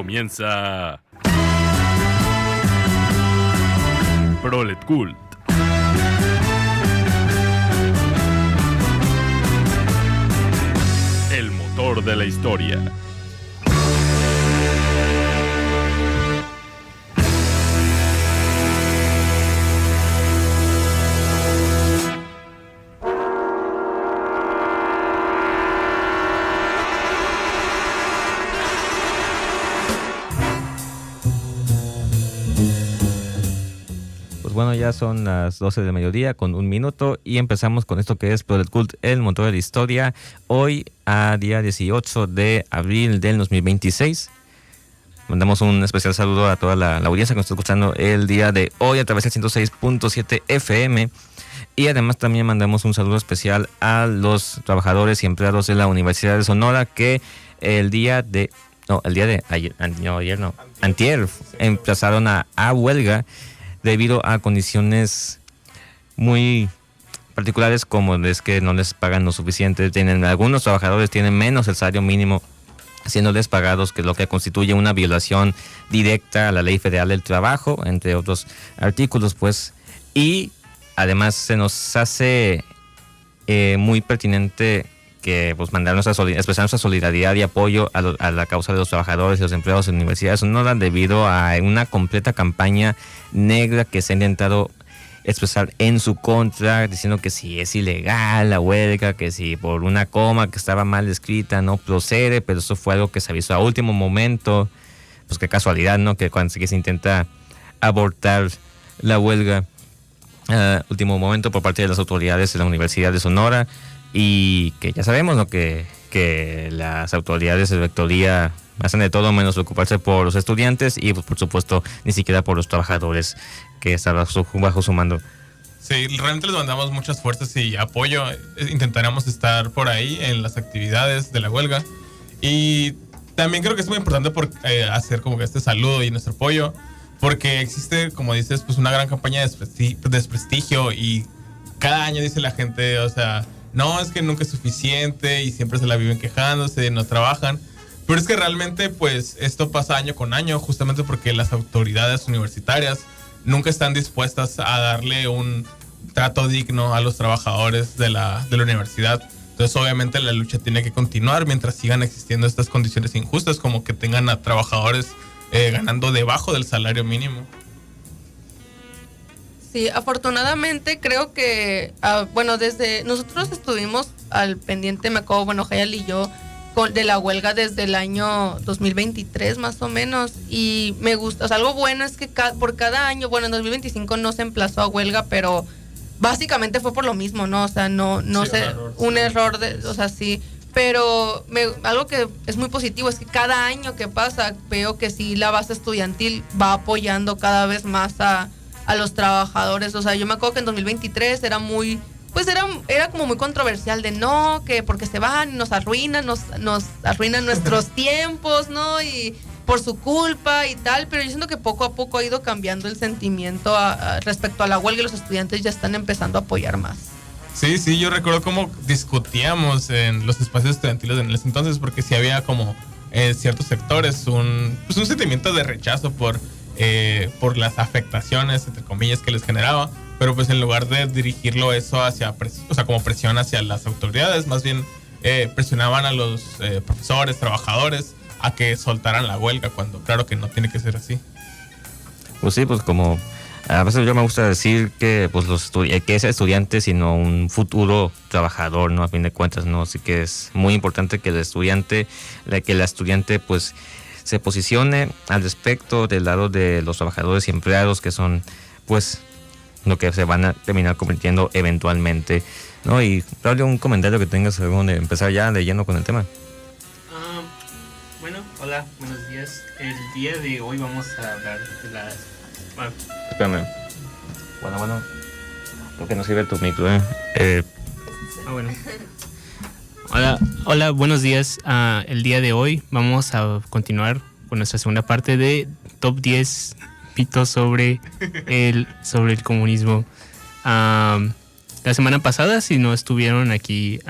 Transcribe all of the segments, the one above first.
comienza Prolet Cult. El motor de la historia. Bueno, ya son las 12 del mediodía con 1 minuto y empezamos con esto que es Prolet Cult, el motor de la historia. Hoy, a día 18 de abril del 2026. Mandamos un especial saludo a toda la audiencia que nos está escuchando el día de hoy a través del 106.7 FM. Y además también mandamos un saludo especial a los trabajadores y empleados de la Universidad de Sonora que antier empezaron a huelga debido a condiciones muy particulares, como es que no les pagan lo suficiente. Algunos trabajadores tienen menos el salario mínimo siendo despagados, que es lo que constituye una violación directa a la Ley Federal del Trabajo, entre otros artículos, pues. Y además se nos hace muy pertinente que pues expresar nuestra solidaridad y apoyo a la causa de los trabajadores y los empleados de universidades Sonora debido a una completa campaña negra que se ha intentado expresar en su contra, diciendo que si es ilegal la huelga, que si por una coma que estaba mal escrita no procede, pero eso fue algo que se avisó a último momento. Pues qué casualidad, ¿no? Que cuando se intenta abortar la huelga a último momento por parte de las autoridades de la Universidad de Sonora. Y que ya sabemos, ¿no? que las autoridades de rectoría hacen de todo menos preocuparse por los estudiantes y pues, por supuesto ni siquiera por los trabajadores que están bajo su mando. Sí, realmente les mandamos muchas fuerzas y apoyo. Intentaremos estar por ahí en las actividades de la huelga. Y también creo que es muy importante hacer como que este saludo y nuestro apoyo, porque existe, como dices, pues una gran campaña de desprestigio y cada año dice la gente, o sea, no, es que nunca es suficiente y siempre se la viven quejándose, no trabajan. Pero es que realmente pues esto pasa año con año, justamente porque las autoridades universitarias nunca están dispuestas a darle un trato digno a los trabajadores de la universidad. Entonces obviamente la lucha tiene que continuar mientras sigan existiendo estas condiciones injustas, como que tengan a trabajadores ganando debajo del salario mínimo. Sí, afortunadamente creo que, desde nosotros estuvimos al pendiente, me acuerdo, Jayal y yo, de la huelga desde el año 2023 más o menos, y me gusta, o sea, algo bueno es que por cada año, en 2025 no se emplazó a huelga, pero básicamente fue por lo mismo, ¿no? O sea, no sí, sé, un error o sea, sí, pero algo que es muy positivo es que cada año que pasa veo que sí la base estudiantil va apoyando cada vez más a los trabajadores. O sea, yo me acuerdo que en 2023 era como muy controversial de no, que porque se van y nos arruinan nuestros tiempos, ¿no? Y por su culpa y tal, pero yo siento que poco a poco ha ido cambiando el sentimiento respecto a la huelga y los estudiantes ya están empezando a apoyar más. Sí, yo recuerdo cómo discutíamos en los espacios estudiantiles en ese entonces, porque sí había como en ciertos sectores un sentimiento de rechazo por las afectaciones, entre comillas, que les generaba, pero pues en lugar de dirigirlo eso como presión hacia las autoridades, más bien presionaban a los profesores, trabajadores, a que soltaran la huelga, cuando claro que no tiene que ser así. Pues sí, pues como a veces yo me gusta decir que pues que es estudiante, sino un futuro trabajador, ¿no? A fin de cuentas, ¿no? Así que es muy importante que la estudiante pues se posicione al respecto del lado de los trabajadores y empleados, que son pues lo que se van a terminar convirtiendo eventualmente, ¿no? Y dale un comentario que tengas de empezar ya leyendo con el tema. Hola, buenos días. El día de hoy vamos a hablar de las... Espérame. Bueno. Creo que no sirve tu micro, Bueno. Hola, buenos días. El día de hoy vamos a continuar con nuestra segunda parte de Top 10 mitos sobre el comunismo. La semana pasada, si no estuvieron aquí,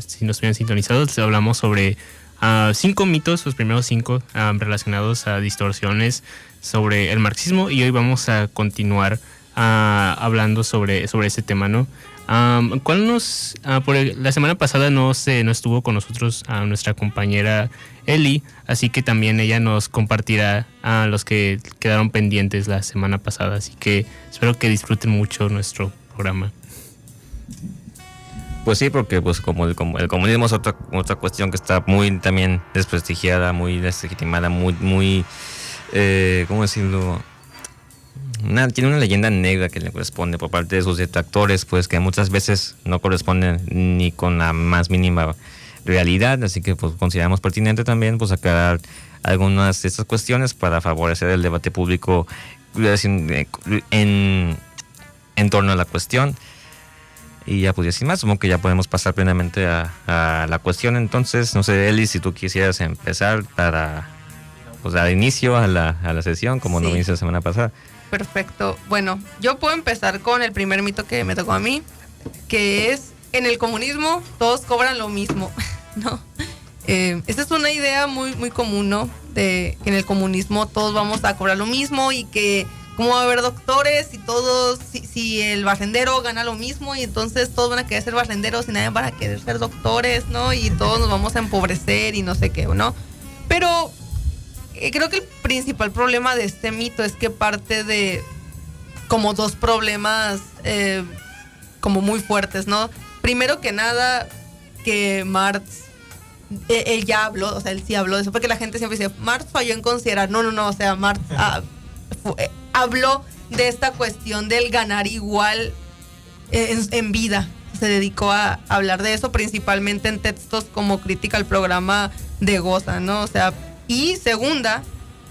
si no estuvieron sintonizados, hablamos sobre 5 mitos, los primeros 5 relacionados a distorsiones sobre el marxismo, y hoy vamos a continuar hablando sobre ese tema, ¿no? La semana pasada no estuvo con nosotros nuestra compañera Eli, así que también ella nos compartirá a los que quedaron pendientes la semana pasada, así que espero que disfruten mucho nuestro programa. Pues sí, porque pues como el comunismo es otra cuestión que está muy también desprestigiada, muy deslegitimada, muy ¿cómo decirlo? Tiene una leyenda negra que le corresponde por parte de sus detractores, pues que muchas veces no corresponden ni con la más mínima realidad, así que pues consideramos pertinente también pues aclarar algunas de estas cuestiones para favorecer el debate público en torno a la cuestión. Y ya pues sin más, supongo que ya podemos pasar plenamente a la cuestión. Entonces, no sé, Eli, si tú quisieras empezar para pues dar inicio a la sesión, como Sí. lo hice la semana pasada. Perfecto. Bueno, yo puedo empezar con el primer mito que me tocó a mí, que es: en el comunismo todos cobran lo mismo, ¿no? Esta es una idea muy, muy común, ¿no? De que en el comunismo todos vamos a cobrar lo mismo y que cómo va a haber doctores y todos, si el barrendero gana lo mismo y entonces todos van a querer ser barrenderos y nadie van a querer ser doctores, ¿no? Y todos nos vamos a empobrecer y no sé qué, ¿no? Pero creo que el principal problema de este mito es que parte de como dos problemas como muy fuertes, ¿no? Primero que nada, que Marx, él ya habló, o sea, él sí habló de eso, porque la gente siempre dice, Marx falló en considerar, no, o sea, Marx habló de esta cuestión del ganar igual en vida. Se dedicó a hablar de eso, principalmente en textos como Crítica al programa de Goza, ¿no? O sea, y segunda,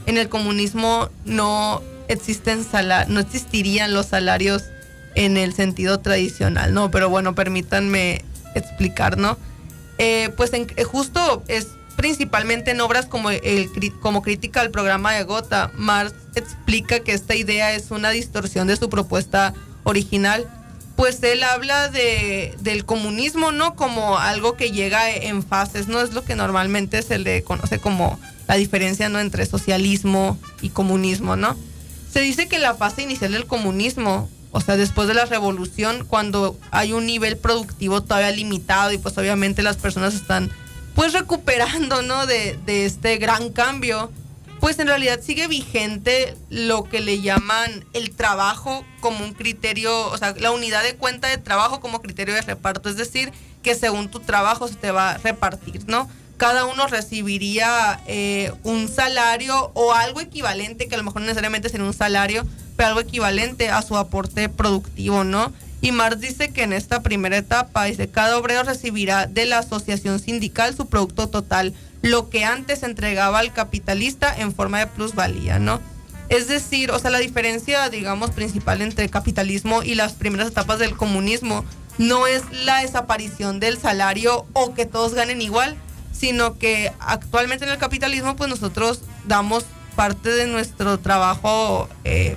en el comunismo no existirían los salarios en el sentido tradicional, ¿no? Pero bueno, permítanme explicar, ¿no? Pues justo es principalmente en obras como Crítica al programa de Gotha, Marx explica que esta idea es una distorsión de su propuesta original. Pues él habla del comunismo, ¿no? Como algo que llega en fases, ¿no? Es lo que normalmente se le conoce como la diferencia, ¿no? Entre socialismo y comunismo, ¿no? Se dice que la fase inicial del comunismo, o sea, después de la revolución, cuando hay un nivel productivo todavía limitado y pues obviamente las personas están pues recuperando, ¿no? De este gran cambio, pues en realidad sigue vigente lo que le llaman el trabajo como un criterio, o sea, la unidad de cuenta de trabajo como criterio de reparto, es decir, que según tu trabajo se te va a repartir, ¿no? Cada uno recibiría un salario o algo equivalente, que a lo mejor no necesariamente sería un salario, pero algo equivalente a su aporte productivo, ¿no? Y Marx dice que en esta primera etapa, dice, cada obrero recibirá de la asociación sindical su producto total, lo que antes entregaba al capitalista en forma de plusvalía, ¿no? Es decir, o sea, la diferencia, digamos, principal entre el capitalismo y las primeras etapas del comunismo no es la desaparición del salario o que todos ganen igual, sino que actualmente en el capitalismo, pues nosotros damos parte de nuestro trabajo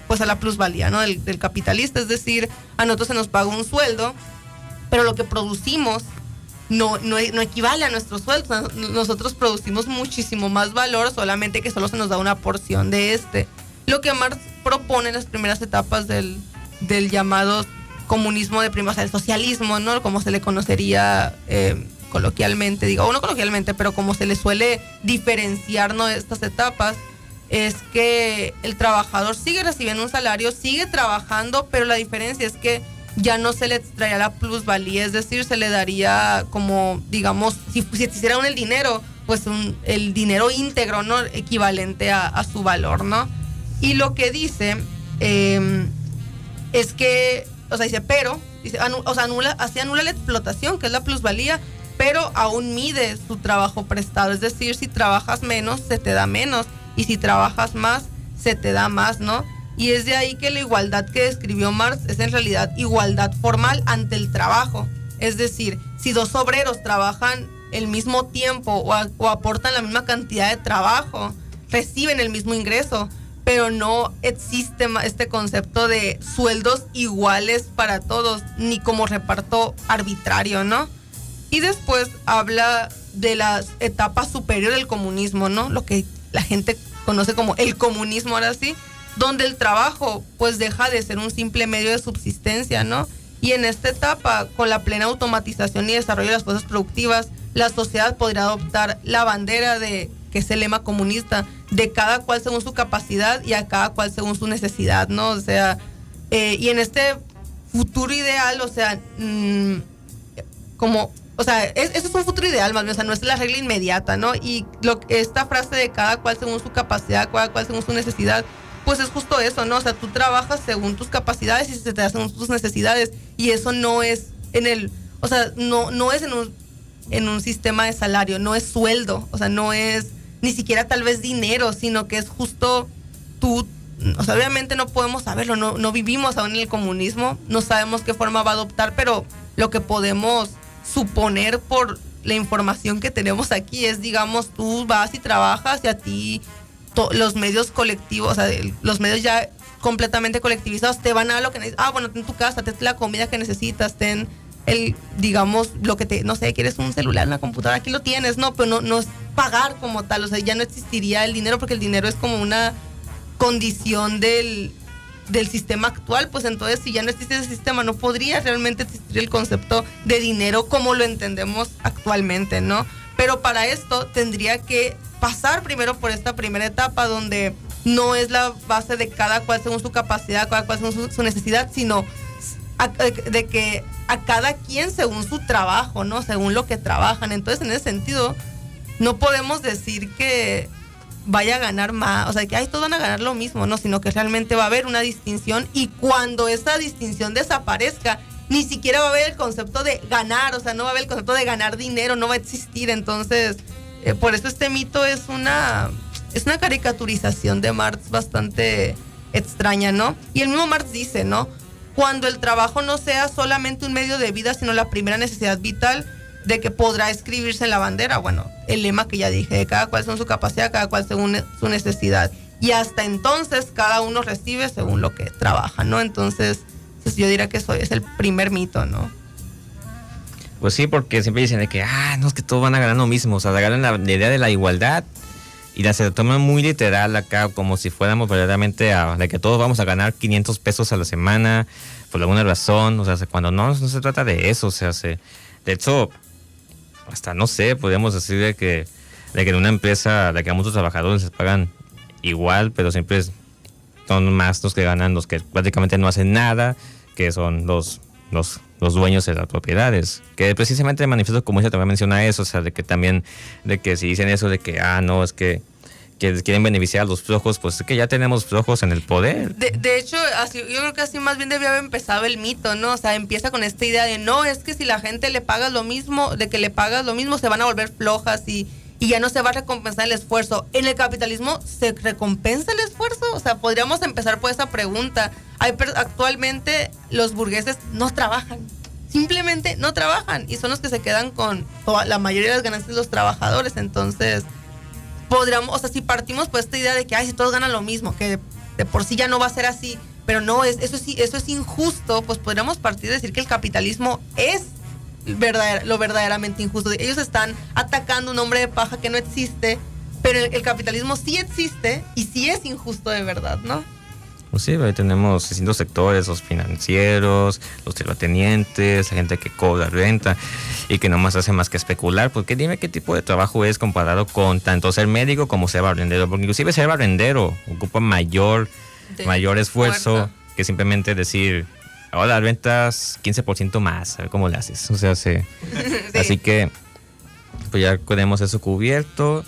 pues a la plusvalía, ¿no? del capitalista, es decir, a nosotros se nos paga un sueldo, pero lo que producimos no equivale a nuestro sueldo. Nosotros producimos muchísimo más valor, solamente que solo se nos da una porción de este. Lo que Marx propone en las primeras etapas del llamado comunismo de prima, o sea, el socialismo, ¿no? Como se le conocería coloquialmente, o no coloquialmente, pero como se le suele diferenciar, ¿no? Estas etapas, es que el trabajador sigue recibiendo un salario, sigue trabajando, pero la diferencia es que ya no se le extraería la plusvalía, es decir, se le daría como, digamos, si existiera el dinero, pues el dinero íntegro, ¿no? Equivalente a su valor, ¿no? Y lo que dice es que, o sea, dice, pero, dice, así anula la explotación, que es la plusvalía, pero aún mide su trabajo prestado, es decir, si trabajas menos, se te da menos, y si trabajas más, se te da más, ¿no? Y es de ahí que la igualdad que describió Marx es en realidad igualdad formal ante el trabajo. Es decir, si dos obreros trabajan el mismo tiempo o aportan la misma cantidad de trabajo, reciben el mismo ingreso, pero no existe este concepto de sueldos iguales para todos, ni como reparto arbitrario, ¿no? Y después habla de las etapas superiores del comunismo, ¿no? Lo que la gente conoce como el comunismo ahora sí, donde el trabajo pues deja de ser un simple medio de subsistencia, ¿no? Y en esta etapa, con la plena automatización y desarrollo de las fuerzas productivas, la sociedad podría adoptar la bandera de, que es el lema comunista, de cada cual según su capacidad y a cada cual según su necesidad, ¿no? O sea, y en este futuro ideal, o sea, eso es un futuro ideal más bien, o sea, no es la regla inmediata, ¿no? Y esta frase de cada cual según su capacidad, cada cual según su necesidad, pues es justo eso, ¿no? O sea, tú trabajas según tus capacidades y se te hacen tus necesidades, y eso no es no es en un sistema de salario, no es sueldo, o sea, no es ni siquiera tal vez dinero, sino que es justo tú, o sea, obviamente no podemos saberlo, no vivimos aún en el comunismo, no sabemos qué forma va a adoptar, pero lo que podemos suponer por la información que tenemos aquí es, digamos, tú vas y trabajas y a ti los medios colectivos, o sea, los medios ya completamente colectivizados te van a dar lo que necesitas. Bueno, ten tu casa, ten la comida que necesitas, ten digamos, lo que no sé, quieres un celular, una computadora, aquí lo tienes, no, pero no es pagar como tal, o sea, ya no existiría el dinero porque el dinero es como una condición del sistema actual, pues entonces si ya no existe ese sistema no podría realmente existir el concepto de dinero como lo entendemos actualmente, ¿no? Pero para esto tendría que pasar primero por esta primera etapa donde no es la base de cada cual según su capacidad, cada cual según su necesidad, sino de que a cada quien según su trabajo, ¿no? Según lo que trabajan. Entonces, en ese sentido, no podemos decir que vaya a ganar más, o sea, que todos van a ganar lo mismo, ¿no? Sino que realmente va a haber una distinción, y cuando esa distinción desaparezca, ni siquiera va a haber el concepto de ganar, o sea, no va a haber el concepto de ganar dinero, no va a existir. Entonces, por eso este mito es una caricaturización de Marx bastante extraña, ¿no? Y el mismo Marx dice, ¿no? Cuando el trabajo no sea solamente un medio de vida, sino la primera necesidad vital, de que podrá escribirse en la bandera, bueno, el lema que ya dije, de cada cual según su capacidad, cada cual según su necesidad. Y hasta entonces cada uno recibe según lo que trabaja, ¿no? Entonces yo diría que eso es el primer mito, ¿no? Pues sí, porque siempre dicen de que, no, es que todos van a ganar lo mismo, o sea, agarran la idea de la igualdad y la se toman muy literal acá, como si fuéramos verdaderamente de que todos vamos a ganar 500 pesos a la semana, por alguna razón, o sea, cuando no se trata de eso, o sea, de hecho, hasta no sé, podríamos decir de que en una empresa, de que a muchos trabajadores les pagan igual, pero siempre son más los que ganan, los que prácticamente no hacen nada, que son los dueños de las propiedades, que precisamente el manifiesto comunista también menciona eso, o sea, de que también, de que si dicen eso de que, no, es que quieren beneficiar a los flojos, pues es que ya tenemos flojos en el poder. De hecho, así, yo creo que así más bien debió haber empezado el mito, ¿no? O sea, empieza con esta idea de, no, es que si la gente le pagas lo mismo, se van a volver flojas y ya no se va a recompensar el esfuerzo. ¿En el capitalismo se recompensa el esfuerzo? O sea, podríamos empezar por esa pregunta. Actualmente los burgueses no trabajan, simplemente no trabajan, y son los que se quedan con la mayoría de las ganancias de los trabajadores. Entonces, podríamos, o sea, si partimos por esta idea de que, si todos ganan lo mismo, que de por sí ya no va a ser así, pero no, eso es injusto, pues podríamos partir de decir que el capitalismo es lo verdaderamente injusto. Ellos están atacando un hombre de paja que no existe, pero el capitalismo sí existe y sí es injusto de verdad, ¿no? Pues sí, ahí tenemos distintos sectores, los financieros, los terratenientes, la gente que cobra renta y que no más hace más que especular. Porque dime qué tipo de trabajo es comparado con tanto ser médico como ser barrendero, porque inclusive ser barrendero ocupa mayor esfuerzo que simplemente decir, ahora rentas 15% más, a ver cómo le haces. O sea, sí. Así que pues ya tenemos eso cubierto.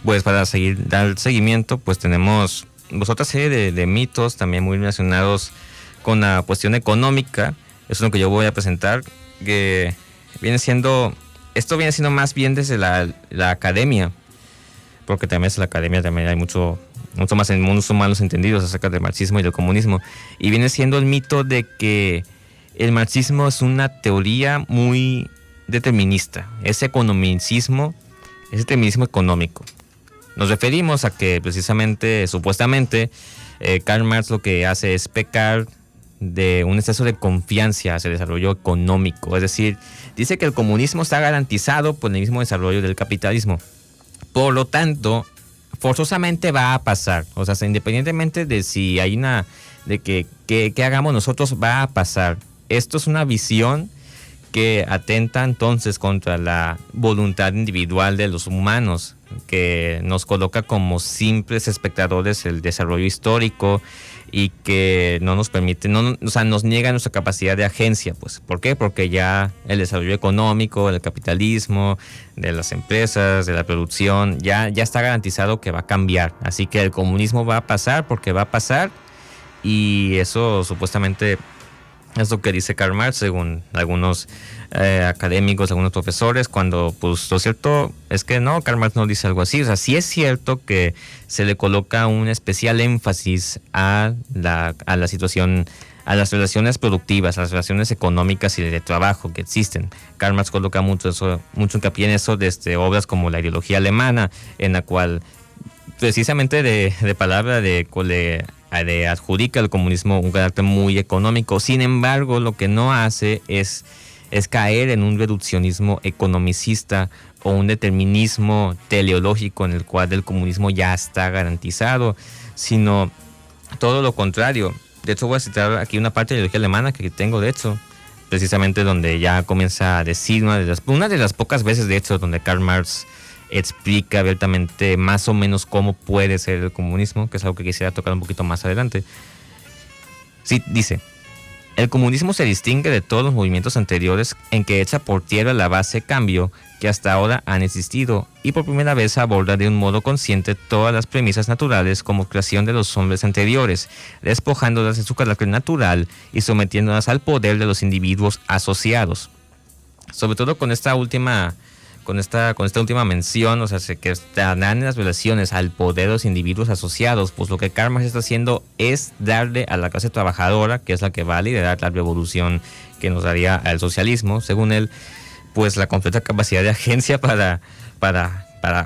Pues para dar seguimiento, pues tenemos otra serie de mitos también muy relacionados con la cuestión económica. Eso es lo que yo voy a presentar, que viene siendo más bien desde la academia, porque también desde la academia también hay mucho más en muchos malos entendidos acerca del marxismo y del comunismo, y viene siendo el mito de que el marxismo es una teoría muy determinista, es determinismo económico. Nos referimos a que precisamente, supuestamente, Karl Marx lo que hace es pecar de un exceso de confianza hacia el desarrollo económico. Es decir, dice que el comunismo está garantizado por el mismo desarrollo del capitalismo. Por lo tanto, forzosamente va a pasar. O sea, independientemente de si hay de que hagamos nosotros, va a pasar. Esto es una visión que atenta entonces contra la voluntad individual de los humanos, que nos coloca como simples espectadores del desarrollo histórico y que no nos permite, nos niega nuestra capacidad de agencia. Pues, ¿por qué? Porque ya el desarrollo económico, del capitalismo, de las empresas, de la producción, ya está garantizado que va a cambiar. Así que el comunismo va a pasar porque va a pasar, y eso supuestamente es lo que dice Karl Marx, según algunos académicos, algunos profesores, cuando pues lo cierto es que no, Karl Marx no dice algo así. O sea, sí es cierto que se le coloca un especial énfasis a la situación, a las relaciones productivas, a las relaciones económicas y de trabajo que existen. Karl Marx coloca mucho hincapié en eso desde obras como La ideología alemana, en la cual precisamente de palabra de adjudica al comunismo un carácter muy económico. Sin embargo, lo que no hace es caer en un reduccionismo economicista o un determinismo teleológico en el cual el comunismo ya está garantizado, sino todo lo contrario. De hecho, voy a citar aquí una parte de la ideología alemana que tengo, de hecho, precisamente donde ya comienza a decir una de las pocas veces, de hecho, donde Karl Marx explica abiertamente más o menos cómo puede ser el comunismo, que es algo que quisiera tocar un poquito más adelante. Sí, dice: el comunismo se distingue de todos los movimientos anteriores en que echa por tierra la base cambio que hasta ahora han existido, y por primera vez aborda de un modo consciente todas las premisas naturales como creación de los hombres anteriores, despojándolas de su carácter natural y sometiéndolas al poder de los individuos asociados. Sobre todo con esta última mención, o sea, que estarán las relaciones al poder de los individuos asociados, pues lo que Karl Marx está haciendo es darle a la clase trabajadora, que es la que va a liderar la revolución que nos daría al socialismo, según él, pues la completa capacidad de agencia para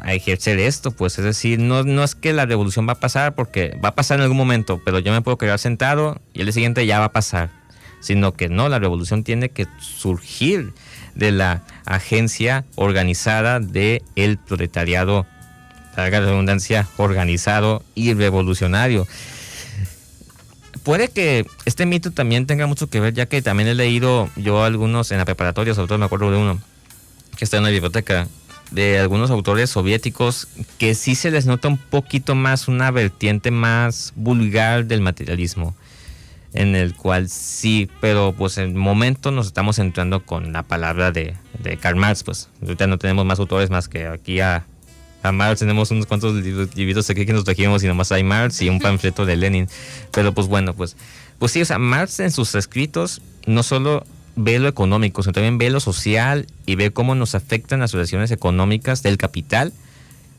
ejercer esto. Pues es decir, no es que la revolución va a pasar, porque va a pasar en algún momento, pero yo me puedo quedar sentado y el día siguiente ya va a pasar, sino que no, la revolución tiene que surgir de la agencia organizada del proletariado, valga la redundancia, organizado y revolucionario. Puede que este mito también tenga mucho que ver, ya que también he leído yo algunos en la preparatoria, sobre todo me acuerdo de uno que está en la biblioteca, de algunos autores soviéticos que sí se les nota un poquito más una vertiente más vulgar del materialismo, en el cual sí, pero pues en el momento nos estamos centrando con la palabra de Karl Marx. Pues ahorita no tenemos más autores más que aquí a Marx. Tenemos unos cuantos libritos aquí que nos trajimos y nomás hay Marx y un panfleto de Lenin. Pero pues bueno, pues sí, o sea, Marx en sus escritos no solo ve lo económico, sino también ve lo social y ve cómo nos afectan las relaciones económicas del capital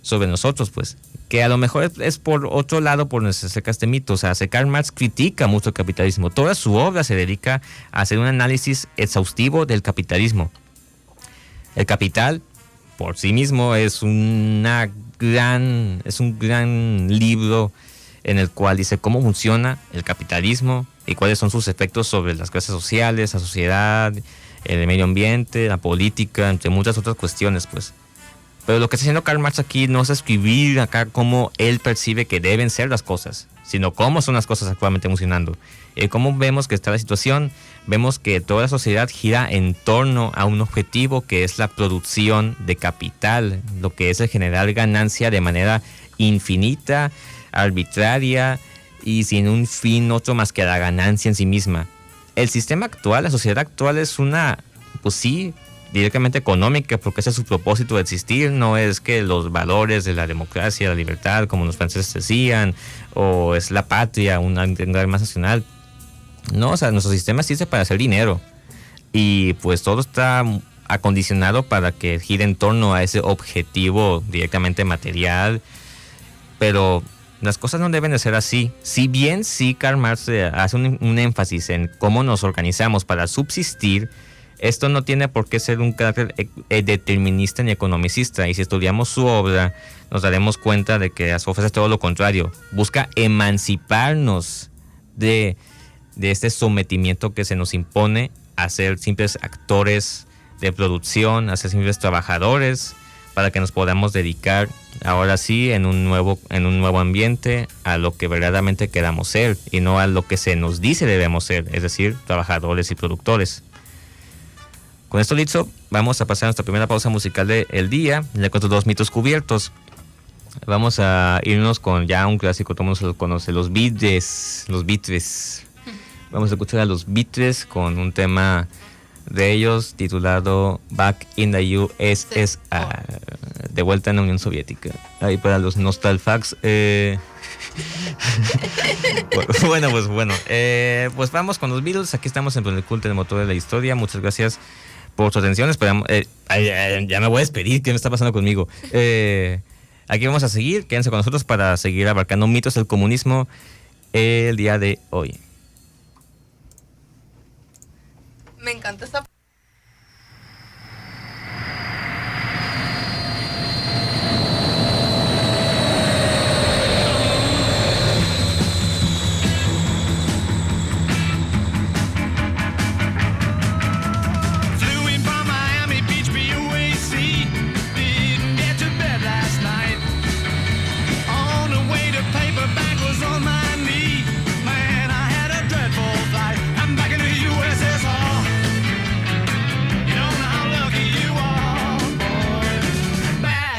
sobre nosotros, pues. Que a lo mejor es por otro lado por donde se acerca este mito. O sea, Karl Marx critica mucho el capitalismo. Toda su obra se dedica a hacer un análisis exhaustivo del capitalismo. El capital, por sí mismo, es un gran libro en el cual dice cómo funciona el capitalismo y cuáles son sus efectos sobre las clases sociales, la sociedad, el medio ambiente, la política, entre muchas otras cuestiones, pues. Pero lo que está haciendo Karl Marx aquí no es escribir acá cómo él percibe que deben ser las cosas, sino cómo son las cosas actualmente funcionando. Cómo vemos que está la situación, vemos que toda la sociedad gira en torno a un objetivo que es la producción de capital, lo que es el generar ganancia de manera infinita, arbitraria y sin un fin otro más que la ganancia en sí misma. El sistema actual, la sociedad actual es una, pues sí, directamente económica, porque ese es su propósito de existir. No es que los valores de la democracia, la libertad, como los franceses decían, o es la patria, una arma nacional. No, o sea, nuestro sistema existe para hacer dinero y pues todo está acondicionado para que gire en torno a ese objetivo directamente material, pero las cosas no deben de ser así. Si bien sí Karl Marx hace un énfasis en cómo nos organizamos para subsistir, esto no tiene por qué ser un carácter determinista ni economicista, y si estudiamos su obra nos daremos cuenta de que ofrece todo lo contrario. Busca emanciparnos de de este sometimiento que se nos impone a ser simples actores de producción, a ser simples trabajadores, para que nos podamos dedicar ahora sí en un nuevo ambiente a lo que verdaderamente queramos ser y no a lo que se nos dice debemos ser, es decir, trabajadores y productores. Con esto listo, vamos a pasar a nuestra primera pausa musical del día, ya con estos 2 mitos cubiertos. Vamos a irnos con ya un clásico, todo el mundo se lo conoce, los Beatles. Vamos a escuchar a los Beatles con un tema de ellos titulado Back in the USSR, de vuelta en la Unión Soviética. Ahí para los nostalfax. Bueno, pues vamos con los Beatles. Aquí estamos en el culto del motor de la historia. Muchas gracias por su atención. Esperamos, ya me voy a despedir. ¿Qué me está pasando conmigo? Aquí vamos a seguir. Quédense con nosotros para seguir abarcando mitos del comunismo el día de hoy. Me encanta esta.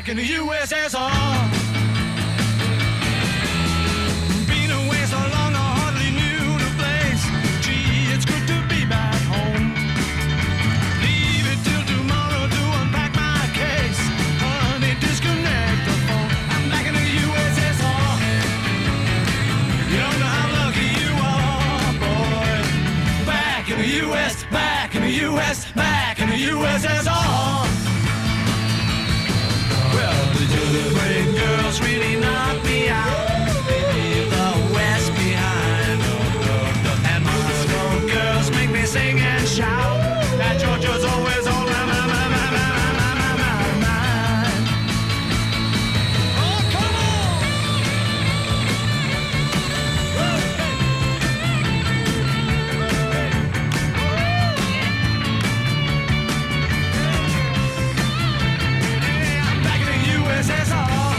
In the USSR, been away so long I hardly knew the place. Gee, it's good to be back home. Leave it till tomorrow to unpack my case. Honey, disconnect the phone. I'm back in the USSR. You don't know how lucky you are, boy. Back in the US, back in the US, back in the USSR. Well, the great girls really knock me out. Leave the West behind. And Moscow girls make me sing and shout. That Georgia's always on my mind. Oh, come on! I'm back in the USSR.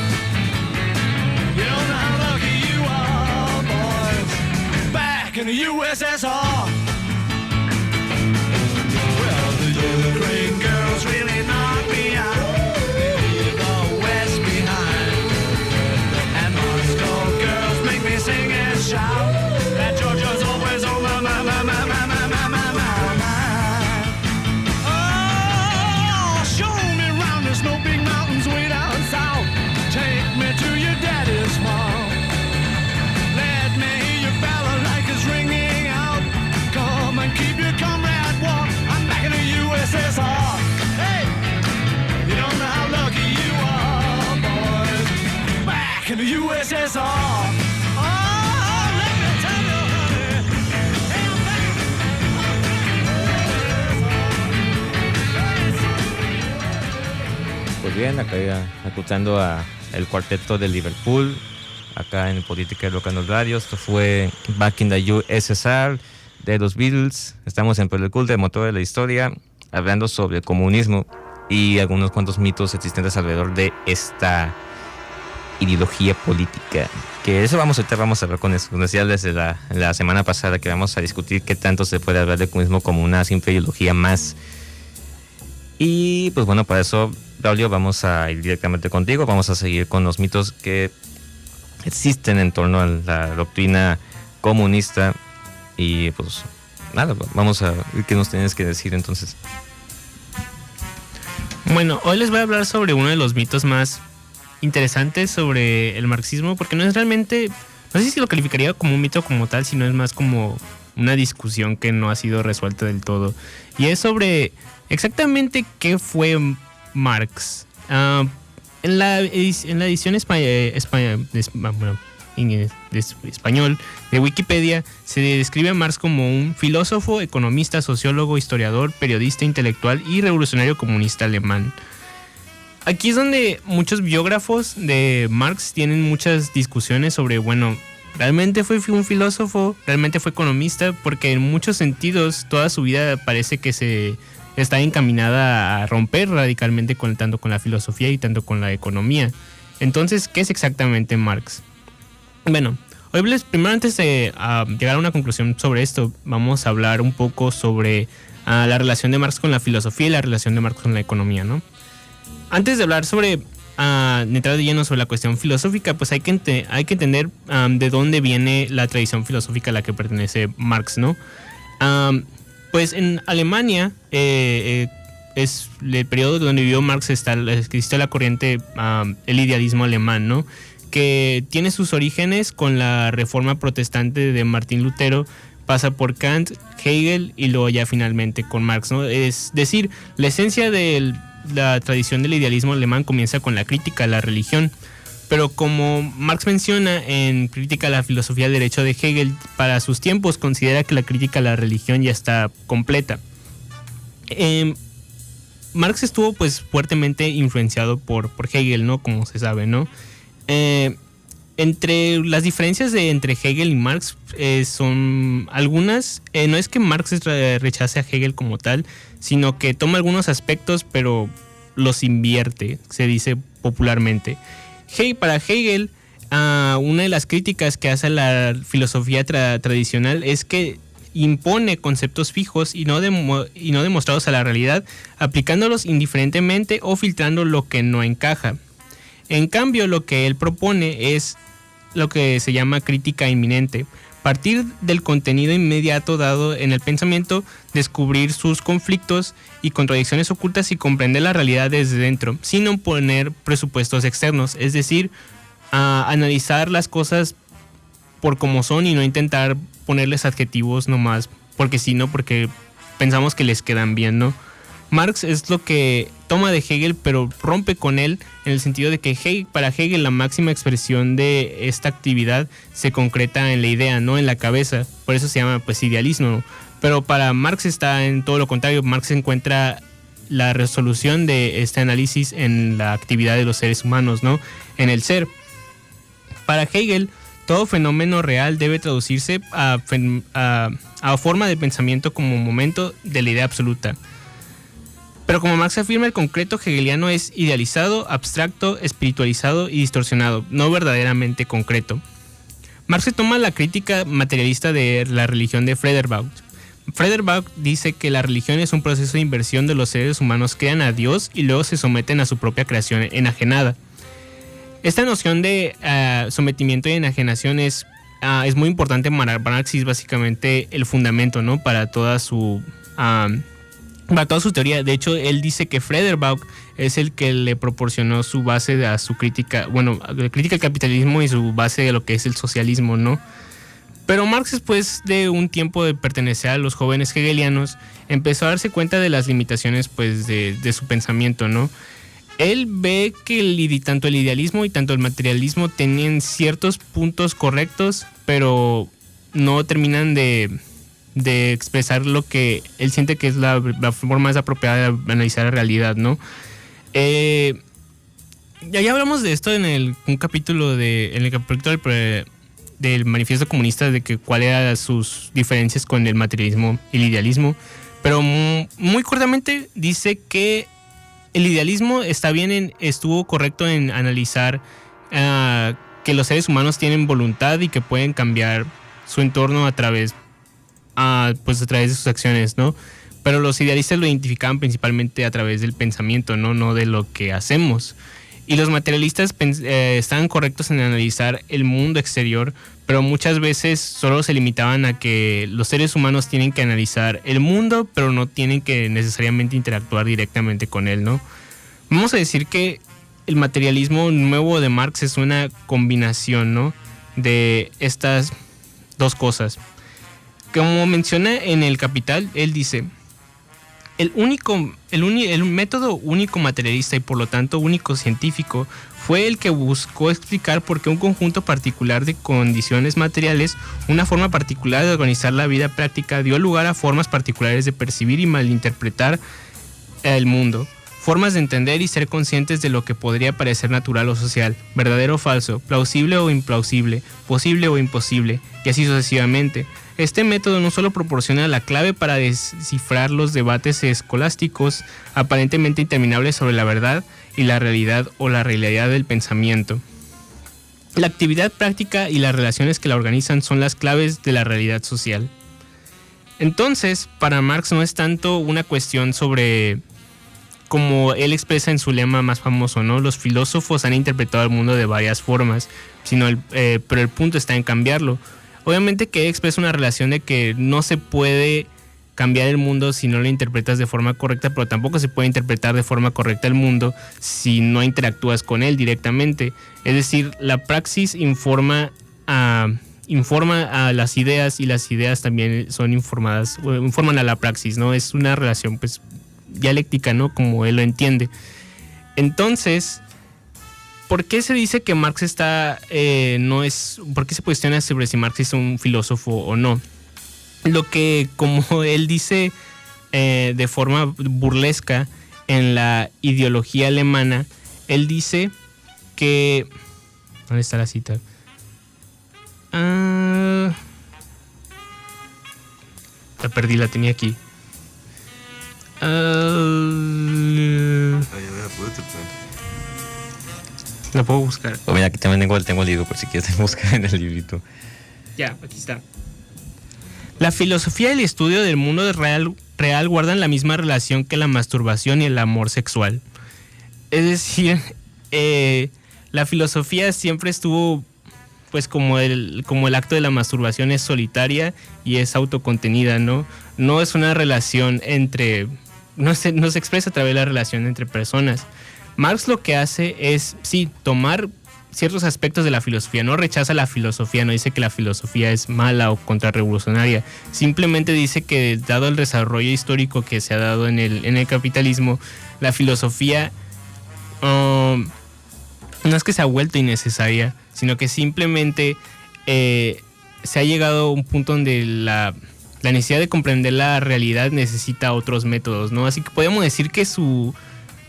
You don't know how lucky you are, boys. Back in the USSR. Well, the Ukraine girls really knock me out. They leave the West behind. And Moscow girls make me sing and shout. That Georgia's always on my mind. Oh, show me round, there's no big mountains way down south. Take me to your daddy's farm. Let me hear your balalaikas ringing out. Come and keep your comrade warm. I'm back in the USSR. Hey, you don't know how lucky you are, boys. Back in the USSR. Oh, let me tell you, honey. Hey, I'm back. Pues bien, acá ya escuchando a el cuarteto de Liverpool, acá en Política Local en los Radios. Esto fue Back in the USSR de los Beatles. Estamos en el culto del motor de la historia, hablando sobre el comunismo y algunos cuantos mitos existentes alrededor de esta ideología política. Que eso vamos a ver con eso. Como decía desde la semana pasada, que vamos a discutir qué tanto se puede hablar del comunismo como una simple ideología más. Y pues bueno, para eso, Braulio, vamos a ir directamente contigo. Vamos a seguir con los mitos que existen en torno a la doctrina comunista. Y pues nada, vamos a ver qué nos tienes que decir entonces. Bueno, hoy les voy a hablar sobre uno de los mitos más interesantes sobre el marxismo, porque no es realmente, no sé si lo calificaría como un mito como tal, sino es más como una discusión que no ha sido resuelta del todo. Y es sobre exactamente qué fue Marx. En la edición español de Wikipedia se describe a Marx como un filósofo, economista, sociólogo, historiador, periodista, intelectual y revolucionario comunista alemán. Aquí es donde muchos biógrafos de Marx tienen muchas discusiones sobre, bueno, ¿realmente fue un filósofo? ¿Realmente fue economista? Porque en muchos sentidos toda su vida parece que se está encaminada a romper radicalmente tanto con la filosofía y tanto con la economía. Entonces, ¿qué es exactamente Marx? Bueno, hoy primero antes de llegar a una conclusión sobre esto, vamos a hablar un poco sobre la relación de Marx con la filosofía y la relación de Marx con la economía, ¿no? Antes de hablar sobre entrar de lleno sobre la cuestión filosófica, pues hay que entender de dónde viene la tradición filosófica a la que pertenece Marx, ¿no? Pues en Alemania es el periodo donde vivió Marx, existe la corriente, el idealismo alemán, ¿no? Que tiene sus orígenes con la reforma protestante de Martín Lutero, pasa por Kant, Hegel y luego ya finalmente con Marx, ¿no? Es decir, la esencia de la tradición del idealismo alemán comienza con la crítica a la religión, pero como Marx menciona en Crítica a la filosofía del derecho de Hegel, para sus tiempos considera que la crítica a la religión ya está completa. Marx estuvo pues fuertemente influenciado por Hegel, ¿no? Como se sabe, ¿no? Entre las diferencias entre Hegel y Marx son algunas. No es que Marx rechace a Hegel como tal, sino que toma algunos aspectos pero los invierte, se dice popularmente. Para Hegel, una de las críticas que hace a la filosofía tradicional es que impone conceptos fijos y no demostrados a la realidad, aplicándolos indiferentemente o filtrando lo que no encaja. En cambio, lo que él propone es lo que se llama crítica inminente. Partir del contenido inmediato dado en el pensamiento, descubrir sus conflictos y contradicciones ocultas y comprender la realidad desde dentro, sin oponer presupuestos externos. Es decir, analizar las cosas por como son y no intentar ponerles adjetivos nomás porque sí, ¿no? Porque pensamos que les quedan bien, ¿no? Marx es lo que toma de Hegel, pero rompe con él en el sentido de que para Hegel la máxima expresión de esta actividad se concreta en la idea, no en la cabeza. Por eso se llama pues idealismo. Pero para Marx está en todo lo contrario. Marx encuentra la resolución de este análisis en la actividad de los seres humanos, ¿no? En el ser. Para Hegel, todo fenómeno real debe traducirse a forma de pensamiento como momento de la idea absoluta. Pero como Marx afirma, el concreto hegeliano es idealizado, abstracto, espiritualizado y distorsionado, no verdaderamente concreto. Marx toma la crítica materialista de la religión de Feuerbach. Feuerbach dice que la religión es un proceso de inversión de los seres humanos que crean a Dios y luego se someten a su propia creación enajenada. Esta noción de sometimiento y enajenación es muy importante para Marx y es básicamente el fundamento, ¿no? para toda su teoría. De hecho, él dice que Feuerbach es el que le proporcionó su base a su crítica, la crítica al capitalismo y su base de lo que es el socialismo, ¿no? Pero Marx, después de un tiempo de pertenecer a los jóvenes hegelianos, empezó a darse cuenta de las limitaciones pues de su pensamiento, ¿no? Él ve que tanto el idealismo y tanto el materialismo tenían ciertos puntos correctos, pero no terminan de expresar lo que él siente que es la forma más apropiada de analizar la realidad, ¿no? Ya hablamos de esto en un capítulo del Manifiesto Comunista, de que cuáles eran sus diferencias con el materialismo y el idealismo, pero muy cortamente dice que el idealismo estuvo correcto en analizar que los seres humanos tienen voluntad y que pueden cambiar su entorno a través de sus acciones, ¿no? Pero los idealistas lo identificaban principalmente a través del pensamiento, no de lo que hacemos. Y los materialistas estaban correctos en analizar el mundo exterior, pero muchas veces solo se limitaban a que los seres humanos tienen que analizar el mundo, pero no tienen que necesariamente interactuar directamente con él, ¿no? Vamos a decir que el materialismo nuevo de Marx es una combinación, ¿no? De estas dos cosas. Como menciona en El Capital, él dice: el método único materialista y por lo tanto único científico fue el que buscó explicar por qué un conjunto particular de condiciones materiales, una forma particular de organizar la vida práctica, dio lugar a formas particulares de percibir y malinterpretar el mundo. formas de entender y ser conscientes de lo que podría parecer natural o social, verdadero o falso, plausible o implausible, posible o imposible, y así sucesivamente. Este método no solo proporciona la clave para descifrar los debates escolásticos aparentemente interminables sobre la verdad y la realidad o la realidad del pensamiento. La actividad práctica y las relaciones que la organizan son las claves de la realidad social. Entonces, para Marx no es tanto una cuestión sobre, como él expresa en su lema más famoso, ¿no? Los filósofos han interpretado el mundo de varias formas, pero el punto está en cambiarlo. Obviamente que él expresa una relación de que no se puede cambiar el mundo si no lo interpretas de forma correcta, pero tampoco se puede interpretar de forma correcta el mundo si no interactúas con él directamente. Es decir, la praxis informa a las ideas y las ideas también informan a la praxis, ¿no? Es una relación pues dialéctica, ¿no? Como él lo entiende. Entonces, ¿por qué se dice que Marx ¿por qué se cuestiona sobre si Marx es un filósofo o no? Lo que, como él dice de forma burlesca en la ideología alemana, él dice que... ¿Dónde está la cita? La perdí, la tenía aquí. La puedo buscar. Oh, mira, aquí también tengo el libro, por si quieres buscar en el librito. Ya, aquí está. La filosofía y el estudio del mundo real guardan la misma relación que la masturbación y el amor sexual. Es decir, la filosofía siempre estuvo, pues como el acto de la masturbación es solitaria y es autocontenida, ¿no? No es una relación no se expresa a través de la relación entre personas. Marx lo que hace es, sí, tomar ciertos aspectos de la filosofía, no rechaza la filosofía, no dice que la filosofía es mala o contrarrevolucionaria, simplemente dice que dado el desarrollo histórico que se ha dado en el capitalismo, la filosofía no es que se ha vuelto innecesaria, sino que simplemente se ha llegado a un punto donde la necesidad de comprender la realidad necesita otros métodos, ¿no? Así que podemos decir que no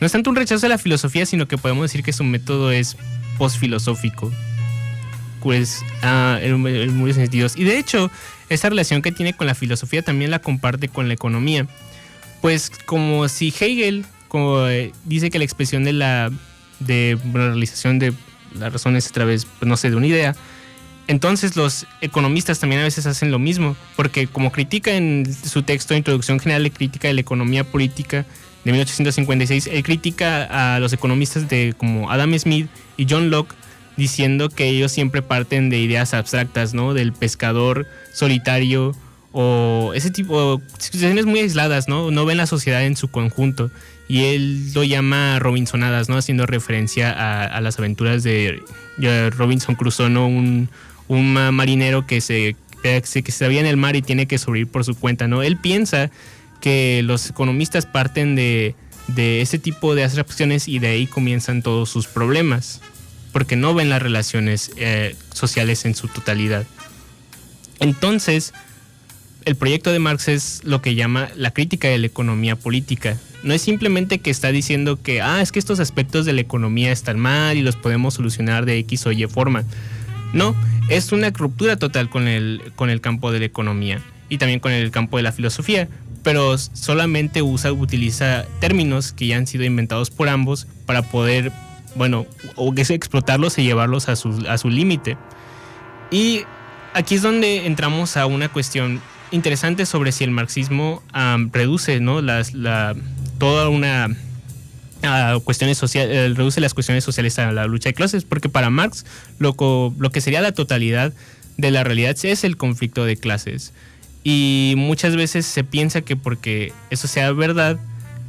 es tanto un rechazo a la filosofía, sino que podemos decir que su método es posfilosófico, pues en muchos sentidos. Y de hecho, esa relación que tiene con la filosofía también la comparte con la economía. Pues como si Hegel dice que la expresión de la realización de las razones a través, pues, no sé, de una idea, entonces los economistas también a veces hacen lo mismo, porque como critica en su texto de Introducción General de Crítica de la Economía Política de 1856, él critica a los economistas como Adam Smith y John Locke, diciendo que ellos siempre parten de ideas abstractas, ¿no? Del pescador solitario o ese tipo de situaciones muy aisladas, ¿no? No ven la sociedad en su conjunto. Y él lo llama Robinsonadas, ¿no? Haciendo referencia a las aventuras de Robinson Crusoe, ¿no? Un marinero que se extravía en el mar y tiene que sobrevivir por su cuenta, ¿no? Él piensa que los economistas parten de ese tipo de abstracciones y de ahí comienzan todos sus problemas, porque no ven las relaciones sociales en su totalidad. Entonces, el proyecto de Marx es lo que llama la crítica de la economía política. No es simplemente que está diciendo que es que estos aspectos de la economía están mal y los podemos solucionar de X o Y forma. No, es una ruptura total con el campo de la economía y también con el campo de la filosofía, pero solamente utiliza términos que ya han sido inventados por ambos para poder, o que explotarlos y llevarlos a su límite. Y aquí es donde entramos a una cuestión interesante sobre si el marxismo reduce, ¿no? toda una cuestiones sociales, reduce las cuestiones sociales a la lucha de clases, porque para Marx lo que sería la totalidad de la realidad es el conflicto de clases. Y muchas veces se piensa que porque eso sea verdad,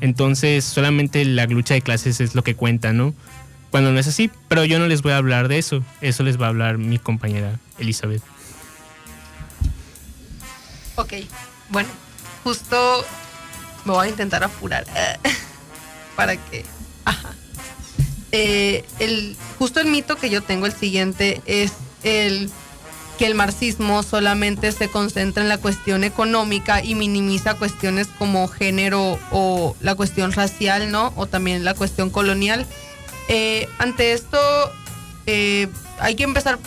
entonces solamente la lucha de clases es lo que cuenta, ¿no? Cuando no es así, pero yo no les voy a hablar de eso les va a hablar mi compañera Elizabeth. Ok, bueno, justo me voy a intentar apurar para que... Ajá. Justo el mito que yo tengo, el siguiente, es que el marxismo solamente se concentra en la cuestión económica y minimiza cuestiones como género o la cuestión racial, ¿no? O también la cuestión colonial. Ante esto, hay que empezar,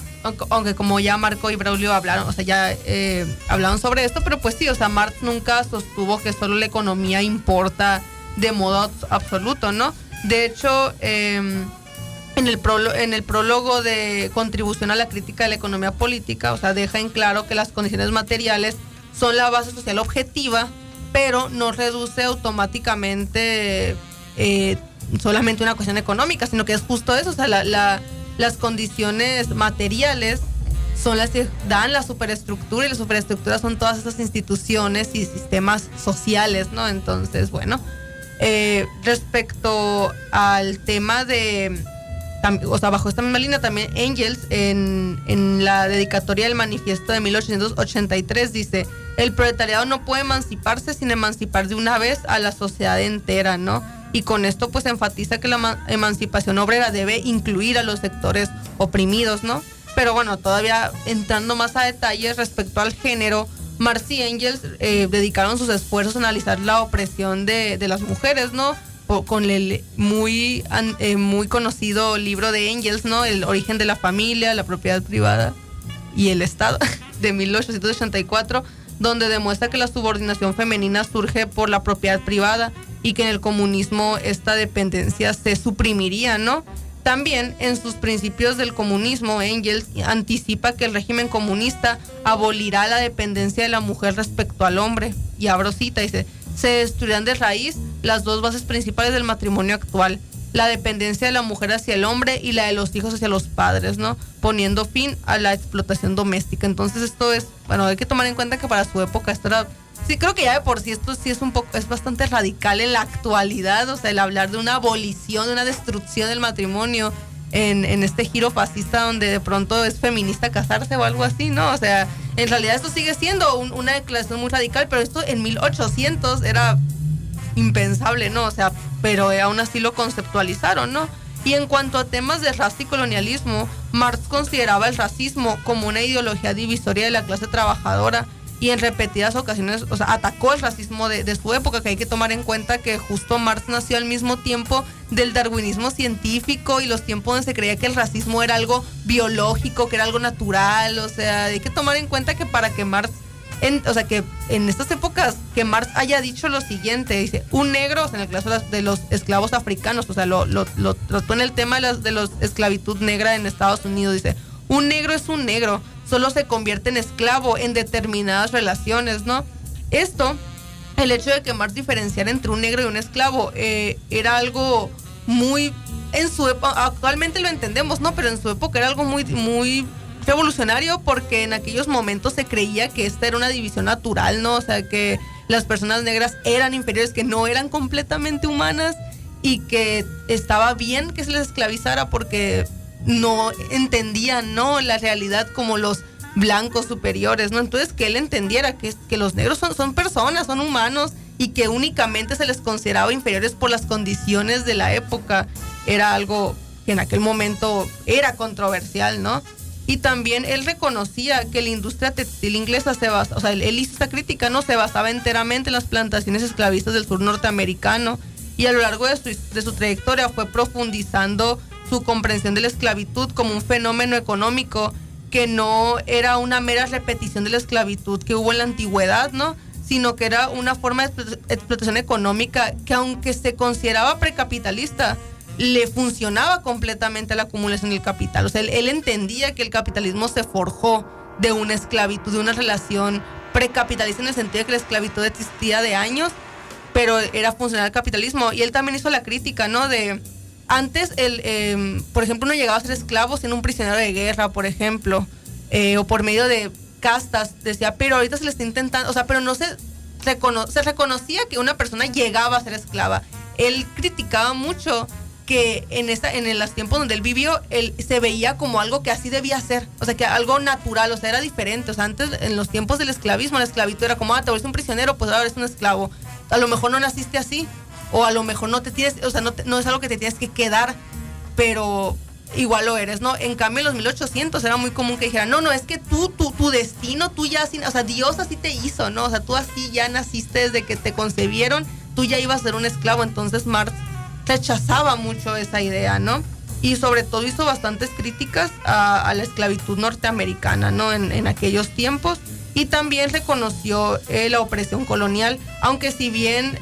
aunque como ya Marco y Braulio hablaron, o sea, ya hablaron sobre esto, pero pues sí, o sea, Marx nunca sostuvo que solo la economía importa de modo absoluto, ¿no? De hecho, en el prólogo de Contribución a la crítica de la economía política, o sea, deja en claro que las condiciones materiales son la base social objetiva, pero no reduce automáticamente solamente una cuestión económica, sino que es justo eso, o sea, las condiciones materiales son las que dan la superestructura, y la superestructura son todas esas instituciones y sistemas sociales, ¿no? Entonces, bueno, respecto al tema de, o sea, bajo esta misma línea también Engels en la dedicatoria del manifiesto de 1883 dice: el proletariado no puede emanciparse sin emancipar de una vez a la sociedad entera, ¿no? Y con esto pues enfatiza que la emancipación obrera debe incluir a los sectores oprimidos, ¿no? Pero bueno, todavía entrando más a detalles respecto al género, Marx y Engels dedicaron sus esfuerzos a analizar la opresión de las mujeres, ¿no? Con el muy conocido libro de Engels, ¿no? El origen de la familia, la propiedad privada y el Estado, de 1884, donde demuestra que la subordinación femenina surge por la propiedad privada y que en el comunismo esta dependencia se suprimiría, ¿no? También en sus principios del comunismo, Engels anticipa que el régimen comunista abolirá la dependencia de la mujer respecto al hombre. Y abro cita, dice: se destruirán de raíz las dos bases principales del matrimonio actual, la dependencia de la mujer hacia el hombre y la de los hijos hacia los padres, ¿no? Poniendo fin a la explotación doméstica. Entonces esto es, bueno, hay que tomar en cuenta que para su época esto era, sí, creo que ya de por sí esto sí es bastante radical en la actualidad, o sea, el hablar de una abolición, de una destrucción del matrimonio en este giro fascista donde de pronto es feminista casarse o algo así, ¿no? O sea, en realidad esto sigue siendo una declaración muy radical, pero esto en 1800 era impensable, ¿no? O sea, pero aún así lo conceptualizaron, ¿no? Y en cuanto a temas de raza y colonialismo, Marx consideraba el racismo como una ideología divisoria de la clase trabajadora y en repetidas ocasiones, o sea, atacó el racismo de su época, que hay que tomar en cuenta que justo Marx nació al mismo tiempo del darwinismo científico y los tiempos donde se creía que el racismo era algo biológico, que era algo natural, o sea, hay que tomar en cuenta que para que Marx, o sea, que en estas épocas que Marx haya dicho lo siguiente, dice: un negro, o sea, en el caso de los esclavos africanos, o sea, lo trató en el tema de los esclavitud negra en Estados Unidos, dice: un negro es un negro, solo se convierte en esclavo en determinadas relaciones, ¿no? Esto, el hecho de que Marx diferenciara entre un negro y un esclavo, era algo muy, en su época, actualmente lo entendemos, ¿no? Pero en su época era algo muy, muy revolucionario, porque en aquellos momentos se creía que esta era una división natural, ¿no? O sea, que las personas negras eran inferiores, que no eran completamente humanas y que estaba bien que se les esclavizara porque no entendían, ¿no?, la realidad como los blancos superiores, ¿no? Entonces que él entendiera que los negros son personas, son humanos, y que únicamente se les consideraba inferiores por las condiciones de la época, era algo que en aquel momento era controversial, ¿no? Y también él reconocía que la industria textil inglesa se basa, o sea, él hizo esta crítica, ¿no? Se basaba enteramente en las plantaciones esclavistas del sur norteamericano, y a lo largo de su trayectoria fue profundizando su comprensión de la esclavitud como un fenómeno económico que no era una mera repetición de la esclavitud que hubo en la antigüedad, ¿no?, sino que era una forma de explotación económica que, aunque se consideraba precapitalista, le funcionaba completamente la acumulación del capital. O sea, él entendía que el capitalismo se forjó de una esclavitud, de una relación precapitalista, en el sentido de que la esclavitud existía de años, pero era funcional al capitalismo. Y él también hizo la crítica, ¿no?, de antes, por ejemplo, uno llegaba a ser esclavo siendo un prisionero de guerra, por ejemplo, o por medio de castas, decía, pero ahorita se le está intentando, o sea, pero no se reconocía que una persona llegaba a ser esclava. Él criticaba mucho que en los tiempos donde él vivió, él se veía como algo que así debía ser, o sea, que algo natural, o sea, era diferente. O sea, antes, en los tiempos del esclavismo, la esclavitud era como, te vuelves un prisionero, pues ahora eres un esclavo. A lo mejor no naciste así, o a lo mejor no te tienes, o sea, no es algo que te tienes que quedar, pero igual lo eres, ¿no? En cambio, en los 1800 era muy común que dijeran, no, es que tu destino, tú ya así, o sea, Dios así te hizo, ¿no? O sea, tú así ya naciste desde que te concebieron, tú ya ibas a ser un esclavo. Entonces Marx rechazaba mucho esa idea, ¿no? Y sobre todo hizo bastantes críticas a la esclavitud norteamericana, ¿no? En aquellos tiempos. Y también reconoció la opresión colonial, aunque si bien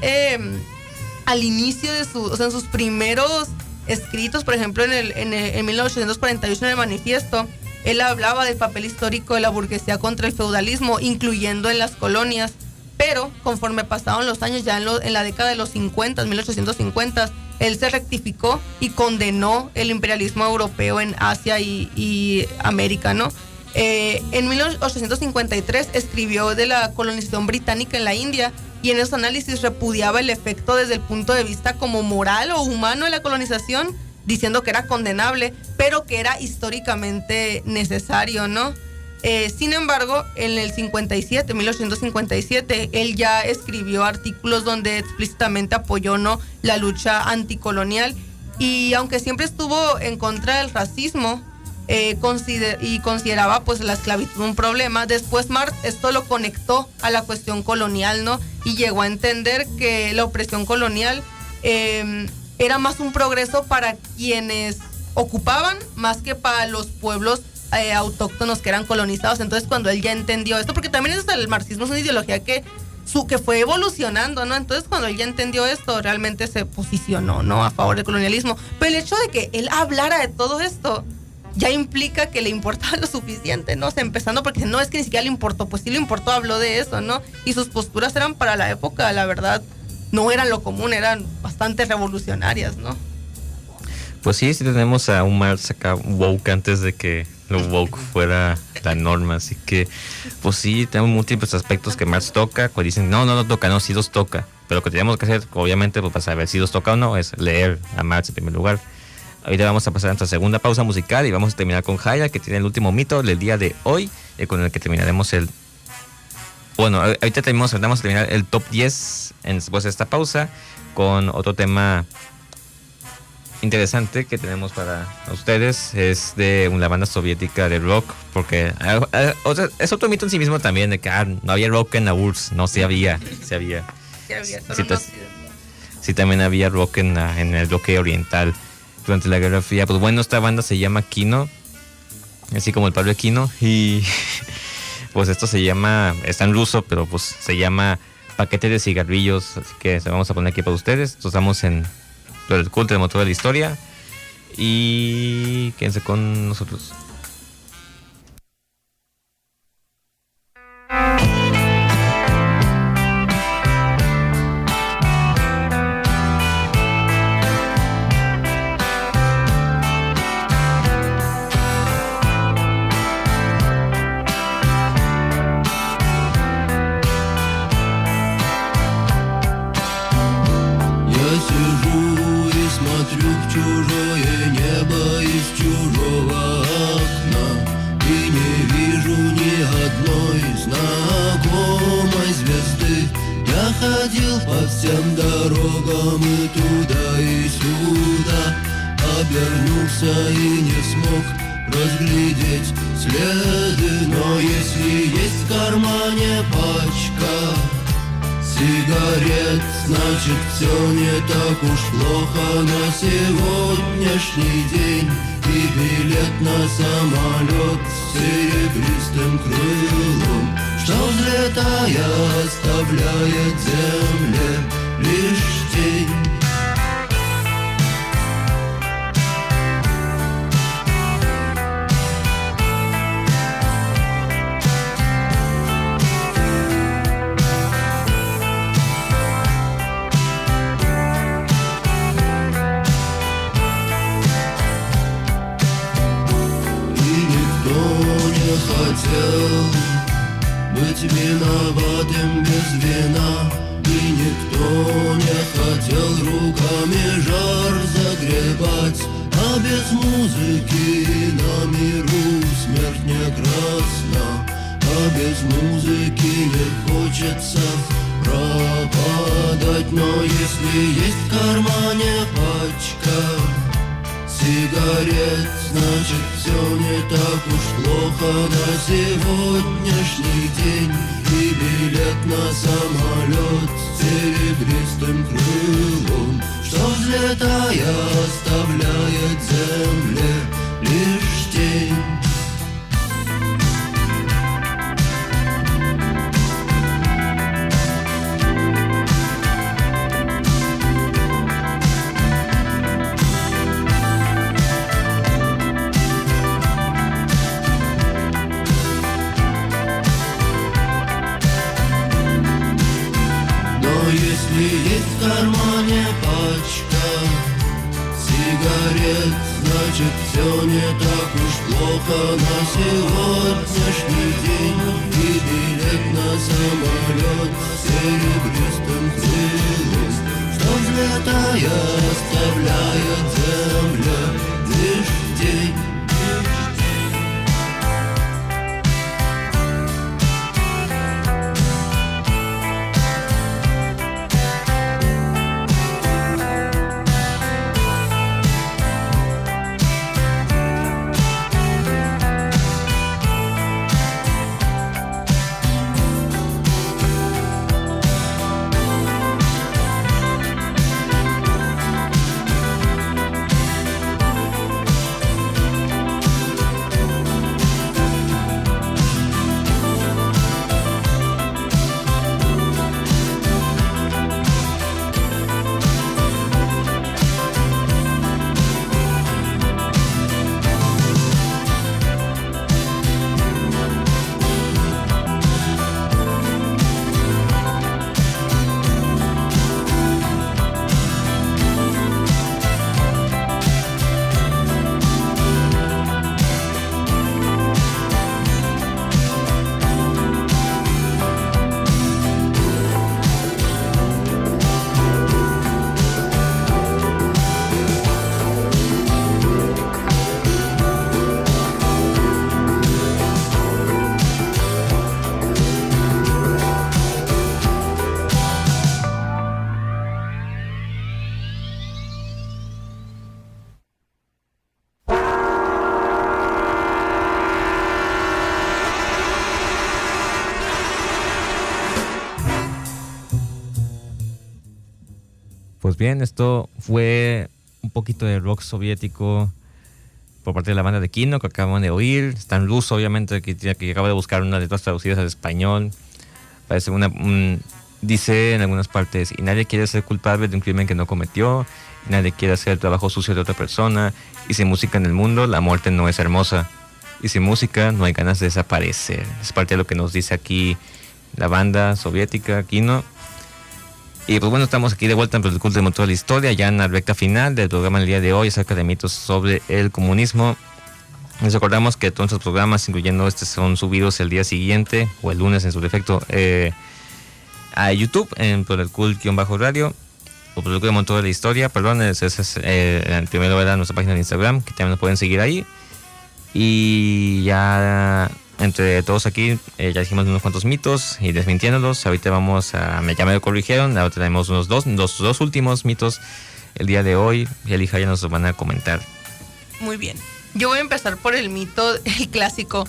al inicio de en sus primeros escritos, por ejemplo en 1848 en el Manifiesto, él hablaba del papel histórico de la burguesía contra el feudalismo, incluyendo en las colonias, pero conforme pasaron los años, ya en la década de los 50, 1850, él se rectificó y condenó el imperialismo europeo en Asia y América, ¿no? En 1853 escribió de la colonización británica en la India, y en esos análisis repudiaba el efecto desde el punto de vista como moral o humano de la colonización, diciendo que era condenable, pero que era históricamente necesario, ¿no? Sin embargo, en el 1857, él ya escribió artículos donde explícitamente apoyó, ¿no?, la lucha anticolonial, y aunque siempre estuvo en contra del racismo, consideraba pues la esclavitud un problema, después Marx esto lo conectó a la cuestión colonial, ¿no? Y llegó a entender que la opresión colonial era más un progreso para quienes ocupaban, más que para los pueblos autóctonos que eran colonizados. Entonces, cuando él ya entendió esto, porque también el marxismo es una ideología que fue evolucionando, ¿no? Entonces, cuando él ya entendió esto, realmente se posicionó, ¿no?, a favor del colonialismo. Pero el hecho de que él hablara de todo esto ya implica que le importaba lo suficiente, ¿no? O sea, empezando porque no es que ni siquiera le importó, pues sí le importó, habló de eso, ¿no? Y sus posturas eran para la época, la verdad, no eran lo común, eran bastante revolucionarias, ¿no? Pues sí tenemos a un Marx acá woke antes de que lo woke fuera la norma, así que pues sí, tenemos múltiples aspectos que Marx toca, pues dicen, no toca, no, sí los toca, pero lo que tenemos que hacer, obviamente, pues para saber si los toca o no, es leer a Marx en primer lugar. Ahorita vamos a pasar a nuestra segunda pausa musical y vamos a terminar con Jaya, que tiene el último mito del día de hoy, con el que terminaremos ahorita vamos a terminar el top 10 después de esta pausa, con otro tema interesante que tenemos para ustedes. Es de una banda soviética de rock, porque es otro mito en sí mismo también, de que no había rock en la URSS. No, sí había. Sí, también había rock en el bloque oriental durante la Guerra Fría. Pues bueno, esta banda se llama Kino, así como el Pablo Kino, y pues esto está en ruso, pero pues se llama Paquete de Cigarrillos, así que se vamos a poner aquí para ustedes. Estamos en el culto del motor de la historia, y quédense con nosotros. Всем дорогам и туда, и сюда, обернулся и не смог разглядеть следы. Но если есть в кармане пачка сигарет, значит все не так уж плохо на сегодняшний день. И билет на самолет с серебристым крылом, что, взлетая, оставляет земле лишь тень. Хотел быть виноватым без вина, и никто не хотел руками жар загребать. А без музыки на миру смерть не красна, а без музыки не хочется пропадать. Но если есть в кармане пачка сигарет, значит все не так уж плохо на сегодняшний день. И билет на самолет с серебристым крылом, что взлетая оставляет земле лишь тень. Если есть в кармане пачка сигарет, значит все не так уж плохо на сегодняшний день. И билет на самолет с серебристым крылом, что взлетая оставляет земля лишь тень. Pues bien, esto fue un poquito de rock soviético por parte de la banda de Kino que acaban de oír. Está en ruso, obviamente, que acabo de buscar unas letras traducidas al español. Parece dice en algunas partes: y nadie quiere ser culpable de un crimen que no cometió, y nadie quiere hacer el trabajo sucio de otra persona, y sin música en el mundo, la muerte no es hermosa, y sin música no hay ganas de desaparecer. Es parte de lo que nos dice aquí la banda soviética, Kino. Y pues bueno, estamos aquí de vuelta en el culto de toda la historia, ya en la recta final del programa del día de hoy acerca de mitos sobre el comunismo. Les recordamos que todos nuestros programas, incluyendo este, son subidos el día siguiente o el lunes en su defecto a YouTube en Proletcult-radio o Proletcult de toda la historia, perdón, ese es el primero era nuestra página de Instagram, que también nos pueden seguir ahí. Y ya entre todos aquí ya dijimos unos cuantos mitos y desmintiéndolos. Ahorita vamos a, ya me lo corrigieron, ahora tenemos los dos últimos mitos el día de hoy, y el hija ya nos los van a comentar. Muy bien. Yo voy a empezar por el mito, el clásico,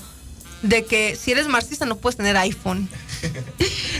de que si eres marxista no puedes tener iPhone.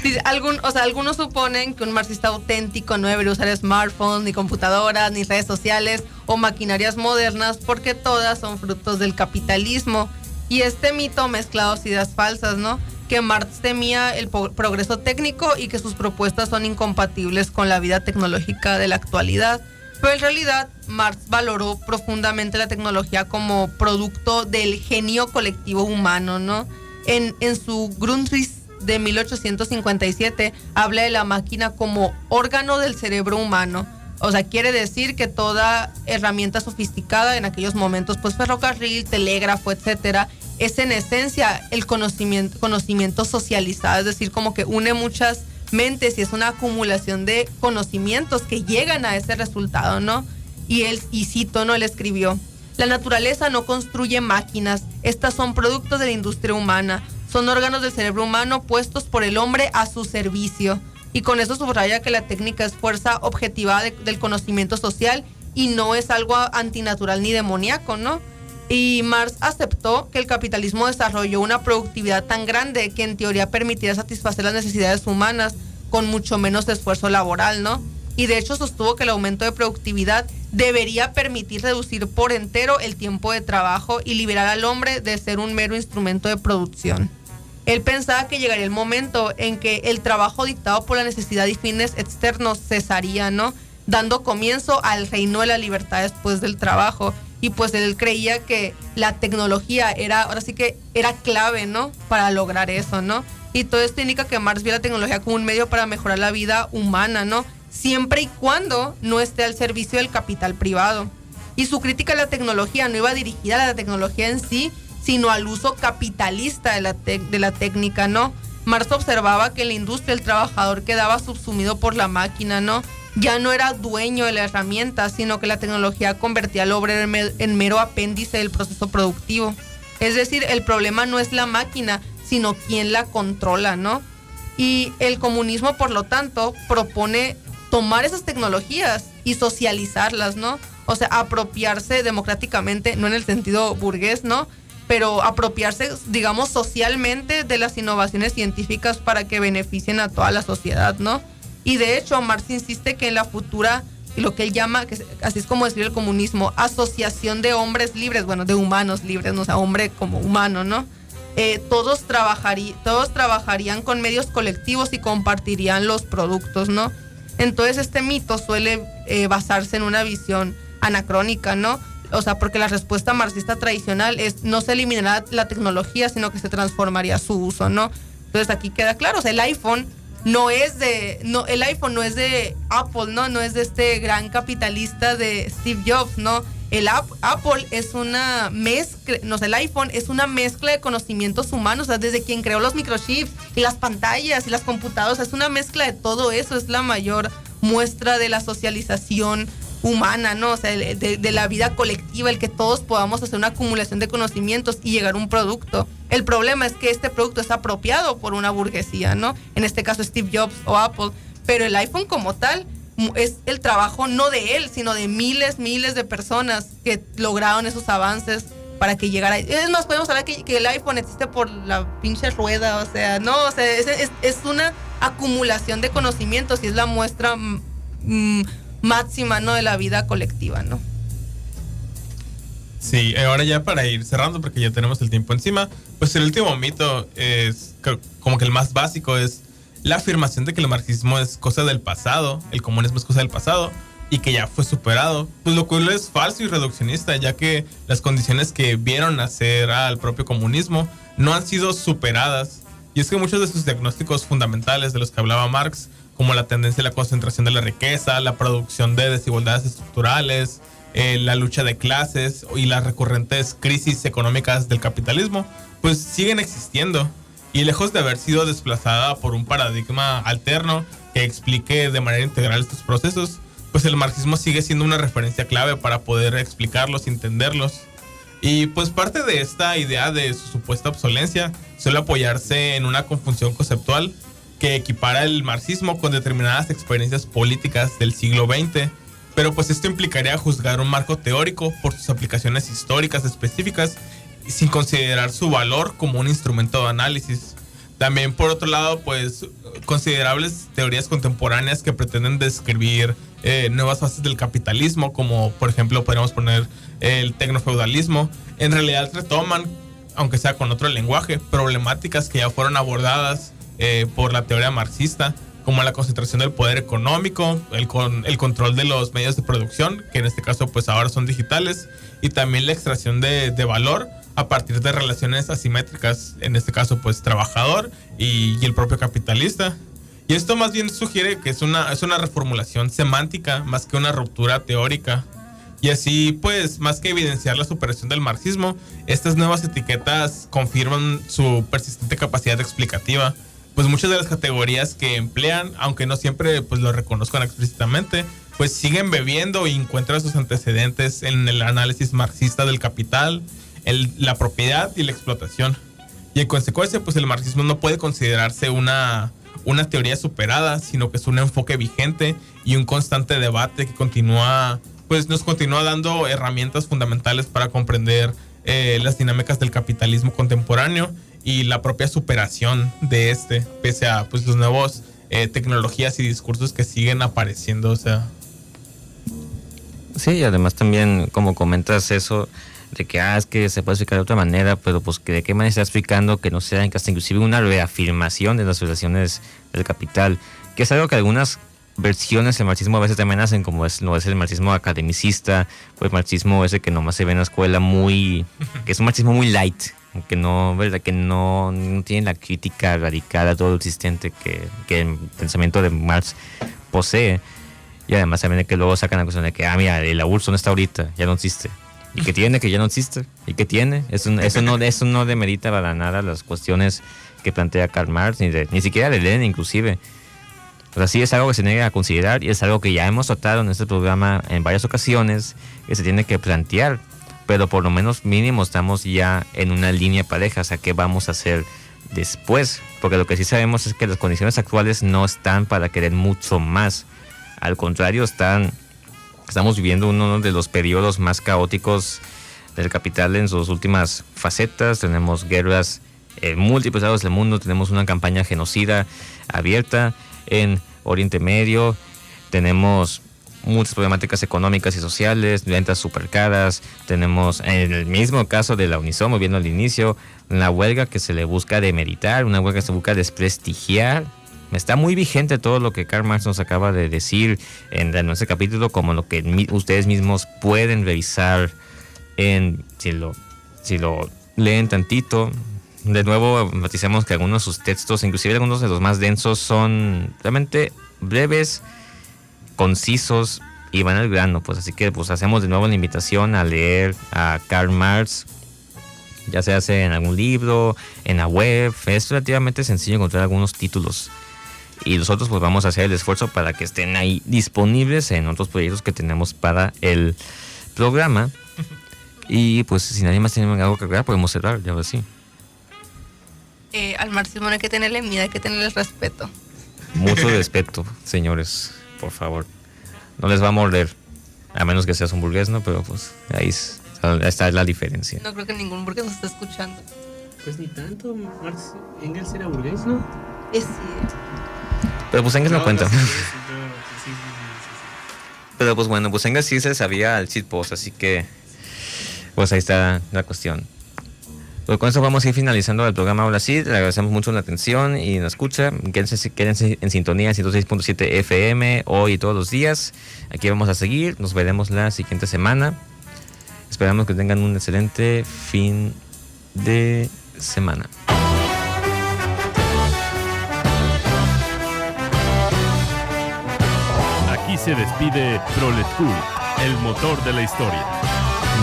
Dice, algunos suponen que un marxista auténtico no debería usar smartphones, ni computadoras, ni redes sociales o maquinarias modernas, porque todas son frutos del capitalismo. Y este mito mezcla dos ideas falsas, ¿no? Que Marx temía el progreso técnico y que sus propuestas son incompatibles con la vida tecnológica de la actualidad. Pero en realidad, Marx valoró profundamente la tecnología como producto del genio colectivo humano, ¿no? En su Grundrisse de 1857 habla de la máquina como órgano del cerebro humano. O sea, quiere decir que toda herramienta sofisticada en aquellos momentos, pues ferrocarril, telégrafo, etcétera, es en esencia el conocimiento socializado, es decir, como que une muchas mentes y es una acumulación de conocimientos que llegan a ese resultado, ¿no? Y cito, ¿no? Él escribió: la naturaleza no construye máquinas, estas son productos de la industria humana, son órganos del cerebro humano puestos por el hombre a su servicio. Y con eso subraya que la técnica es fuerza objetiva del conocimiento social y no es algo antinatural ni demoníaco, ¿no? Y Marx aceptó que el capitalismo desarrolló una productividad tan grande que en teoría permitiría satisfacer las necesidades humanas con mucho menos esfuerzo laboral, ¿no? Y de hecho sostuvo que el aumento de productividad debería permitir reducir por entero el tiempo de trabajo y liberar al hombre de ser un mero instrumento de producción. Él pensaba que llegaría el momento en que el trabajo dictado por la necesidad y fines externos cesaría, ¿no? Dando comienzo al reino de la libertad después del trabajo. Y pues él creía que la tecnología ahora sí que era clave, ¿no? Para lograr eso, ¿no? Y todo esto indica que Marx vio la tecnología como un medio para mejorar la vida humana, ¿no? Siempre y cuando no esté al servicio del capital privado. Y su crítica a la tecnología no iba dirigida a la tecnología en sí, sino al uso capitalista de la técnica, ¿no? Marx observaba que en la industria el trabajador quedaba subsumido por la máquina, ¿no? Ya no era dueño de la herramienta, sino que la tecnología convertía al obrero en mero apéndice del proceso productivo. Es decir, el problema no es la máquina, sino quién la controla, ¿no? Y el comunismo, por lo tanto, propone tomar esas tecnologías y socializarlas, ¿no? O sea, apropiarse democráticamente, no en el sentido burgués, ¿no? Pero apropiarse, digamos, socialmente de las innovaciones científicas para que beneficien a toda la sociedad, ¿no? Y de hecho, Marx insiste que en la futura, lo que él llama, que así es como describe el comunismo, asociación de hombres libres, bueno, de humanos libres, no, o sea, hombre como humano, ¿no? Todos trabajarían con medios colectivos y compartirían los productos, ¿no? Entonces este mito suele basarse en una visión anacrónica, ¿no? O sea, porque la respuesta marxista tradicional es no se eliminará la tecnología, sino que se transformaría su uso, ¿no? Entonces aquí queda claro, o sea, el iPhone no es de Apple, ¿no? No es de este gran capitalista de Steve Jobs, ¿no? Apple es una mezcla, no sé, el iPhone es una mezcla de conocimientos humanos, o sea, desde quien creó los microchips y las pantallas y las computadoras, es una mezcla de todo eso, es la mayor muestra de la socialización humana, ¿no? O sea, de la vida colectiva, el que todos podamos hacer una acumulación de conocimientos y llegar a un producto. El problema es que este producto es apropiado por una burguesía, ¿no? En este caso Steve Jobs o Apple, pero el iPhone como tal es el trabajo no de él, sino de miles de personas que lograron esos avances para que llegara. Es más, podemos hablar que el iPhone existe por la pinche rueda, o sea, no, o sea, es una acumulación de conocimientos y es la muestra máxima, ¿no? De la vida colectiva, ¿no? Sí, ahora ya para ir cerrando, porque ya tenemos el tiempo encima, pues el último mito es como que el más básico, es la afirmación de que el marxismo es cosa del pasado, el comunismo es cosa del pasado y que ya fue superado. Pues lo cual es falso y reduccionista, ya que las condiciones que vieron nacer al propio comunismo no han sido superadas. Y es que muchos de sus diagnósticos fundamentales de los que hablaba Marx, como la tendencia a la concentración de la riqueza, la producción de desigualdades estructurales, la lucha de clases y las recurrentes crisis económicas del capitalismo, pues siguen existiendo. Y lejos de haber sido desplazada por un paradigma alterno que explique de manera integral estos procesos, pues el marxismo sigue siendo una referencia clave para poder explicarlos y entenderlos. Y pues parte de esta idea de su supuesta obsolencia suele apoyarse en una confusión conceptual que equipara el marxismo con determinadas experiencias políticas del siglo XX, pero pues esto implicaría juzgar un marco teórico por sus aplicaciones históricas específicas sin considerar su valor como un instrumento de análisis. También por otro lado, pues considerables teorías contemporáneas que pretenden describir nuevas fases del capitalismo, como por ejemplo podríamos poner el tecnofeudalismo, en realidad retoman, aunque sea con otro lenguaje, problemáticas que ya fueron abordadas por la teoría marxista, como la concentración del poder económico, el control de los medios de producción, que en este caso pues ahora son digitales, y también la extracción de valor a partir de relaciones asimétricas, en este caso pues trabajador y el propio capitalista. Y esto más bien sugiere que es una reformulación semántica más que una ruptura teórica. Y así pues, más que evidenciar la superación del marxismo, estas nuevas etiquetas confirman su persistente capacidad explicativa. Pues muchas de las categorías que emplean, aunque no siempre pues lo reconozcan explícitamente, pues siguen bebiendo y encuentran sus antecedentes en el análisis marxista del capital, la propiedad y la explotación. Y en consecuencia, pues el marxismo no puede considerarse una teoría superada, sino que es un enfoque vigente y un constante debate que continúa pues nos continúa dando herramientas fundamentales para comprender las dinámicas del capitalismo contemporáneo y la propia superación de pese a pues los nuevos tecnologías y discursos que siguen apareciendo, o sea. Sí, y además también, como comentas eso, de que es que se puede explicar de otra manera, pero pues que de qué manera está explicando que no sea hasta inclusive una reafirmación de las relaciones del capital, que es algo que algunas versiones del marxismo a veces también hacen, como es el marxismo academicista, o el marxismo ese que nomás se ve en la escuela que es un marxismo muy light, que no, ¿verdad? Que no tiene la crítica radical a todo lo existente que el pensamiento de Marx posee. Y además también que luego sacan la cuestión de que, mira, la URSS no está ahorita, ya no existe. Y que tiene, que ya no existe. Y que tiene. Eso no demerita para nada las cuestiones que plantea Karl Marx, ni siquiera de Lenin inclusive. O sea, sí es algo que se niega a considerar y es algo que ya hemos tratado en este programa en varias ocasiones, que se tiene que plantear. Pero por lo menos mínimo estamos ya en una línea pareja, o sea, ¿qué vamos a hacer después? Porque lo que sí sabemos es que las condiciones actuales no están para querer mucho más. Al contrario, estamos viviendo uno de los periodos más caóticos del capital en sus últimas facetas. Tenemos guerras en múltiples lados del mundo, tenemos una campaña genocida abierta en Oriente Medio, tenemos muchas problemáticas económicas y sociales, ventas super caras, tenemos en el mismo caso de la Unisom, viendo al inicio, una huelga que se le busca demeritar, una huelga que se busca desprestigiar. Está muy vigente todo lo que Karl Marx nos acaba de decir en nuestro capítulo, como lo que ustedes mismos pueden revisar si lo leen tantito. De nuevo, enfatizamos que algunos de sus textos, inclusive algunos de los más densos, son realmente breves, concisos y van al grano. Pues así que pues hacemos de nuevo la invitación a leer a Karl Marx, ya se hace en algún libro, en la web. Es relativamente sencillo encontrar algunos títulos. Y nosotros pues vamos a hacer el esfuerzo para que estén ahí disponibles en otros proyectos que tenemos para el programa. Y pues si nadie más tiene algo que agregar, podemos cerrar, ya ahora sí. Al marxismo no hay que tenerle miedo, hay que tenerle respeto. Mucho respeto, señores, por favor. No les va a morder, a menos que seas un burgués, ¿no? Pero pues ahí está la diferencia. No creo que ningún burgués nos esté escuchando. Pues ni tanto, Marx, Engels era burgués, ¿no? Sí. Pero pues Engels no cuenta. Sí. Pero pues bueno, pues Engels sí se sabía el shitpost, así que pues ahí está la cuestión. Pues con eso vamos a ir finalizando el programa ahora sí. Le agradecemos mucho la atención y nos escucha. Quédense en sintonía 106.7 FM hoy y todos los días. Aquí vamos a seguir. Nos veremos la siguiente semana. Esperamos que tengan un excelente fin de semana. Aquí se despide Prolet Cool, el motor de la historia.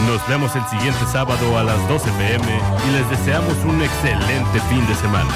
Nos vemos el siguiente sábado a las 12 p.m. y les deseamos un excelente fin de semana.